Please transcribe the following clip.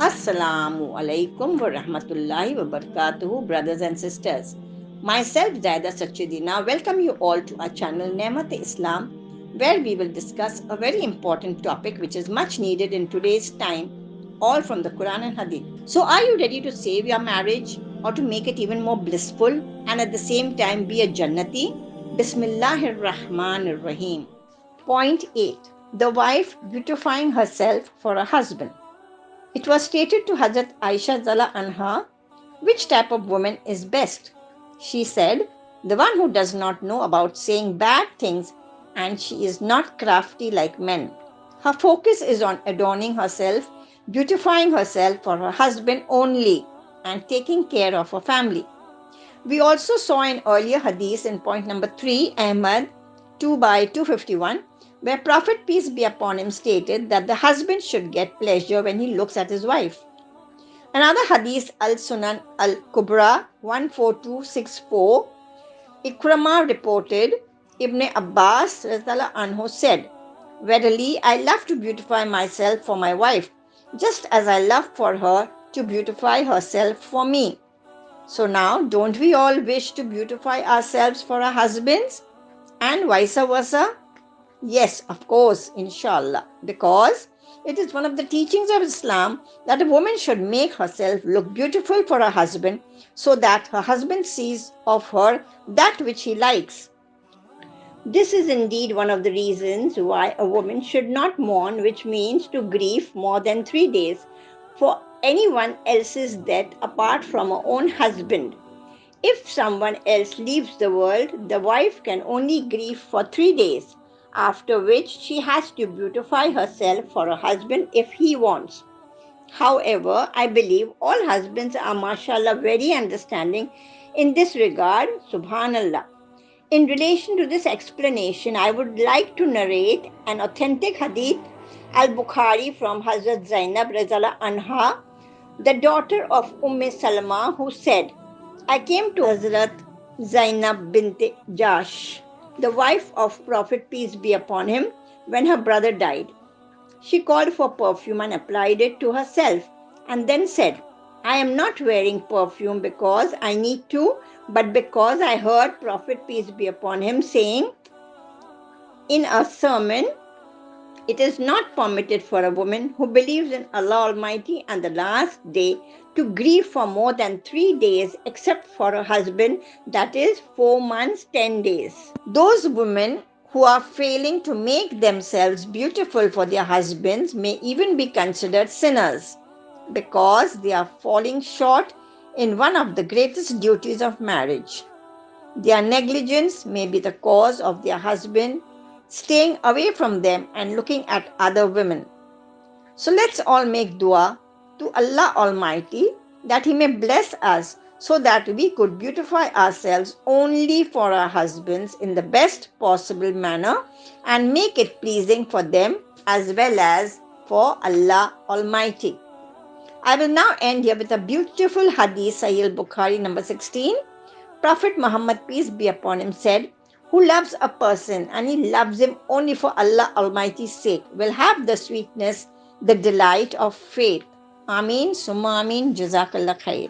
Assalamu alaikum wa rahmatullahi wa barakatuhu, brothers and sisters. Myself, Zaida Sachidina, welcome you all to our channel Nemat-e-Islam, where we will discuss a very important topic which is much needed in today's time, all from the Quran and Hadith. So, are you ready to save your marriage or to make it even more blissful and at the same time be a Jannati? Bismillahir Rahmanir Rahim. Point 8. The wife beautifying herself for a husband. It was stated to Hazrat Aisha Zala Anha, which type of woman is best? She said, the one who does not know about saying bad things and she is not crafty like men. Her focus is on adorning herself, beautifying herself for her husband only, and taking care of her family. We also saw in earlier hadith in point number 3, Ahmad 2 by 251, where Prophet peace be upon him stated that the husband should get pleasure when he looks at his wife. Another hadith, Al-Sunan Al-Kubra 14264, Ikramah reported, Ibn Abbas anhu said, verily I love to beautify myself for my wife, just as I love for her to beautify herself for me. So now, don't we all wish to beautify ourselves for our husbands and vice versa? Yes, of course, inshallah, because it is one of the teachings of Islam that a woman should make herself look beautiful for her husband so that her husband sees of her that which he likes. This is indeed one of the reasons why a woman should not mourn, which means to grieve more than 3 days, for anyone else's death apart from her own husband. If someone else leaves the world, the wife can only grieve for 3 days, after which she has to beautify herself for her husband if he wants. However, I believe all husbands are mashallah very understanding in this regard, subhanallah. In relation to this explanation, I would like to narrate an authentic hadith al-Bukhari from Hazrat Zainab Razala Anha, the daughter of Salama, who said, I came to Hazrat Zainab bint Jash, the wife of Prophet peace be upon him, when her brother died. She called for perfume and applied it to herself and then said, I am not wearing perfume because I need to, but because I heard Prophet peace be upon him saying in a sermon, it is not permitted for a woman who believes in Allah Almighty and the last day to grieve for more than 3 days except for her husband, that is 4 months, 10 days. Those women who are failing to make themselves beautiful for their husbands may even be considered sinners because they are falling short in one of the greatest duties of marriage. Their negligence may be the cause of their husband staying away from them and looking at other women. So let's all make dua to Allah Almighty that He may bless us so that we could beautify ourselves only for our husbands in the best possible manner and make it pleasing for them as well as for Allah Almighty. I will now end here with a beautiful hadith, Sahih al-Bukhari number 16. Prophet Muhammad, peace be upon him, said, who loves a person and he loves him only for Allah Almighty's sake will have the sweetness, the delight of faith. Ameen, summa ameen, jazakallah khair.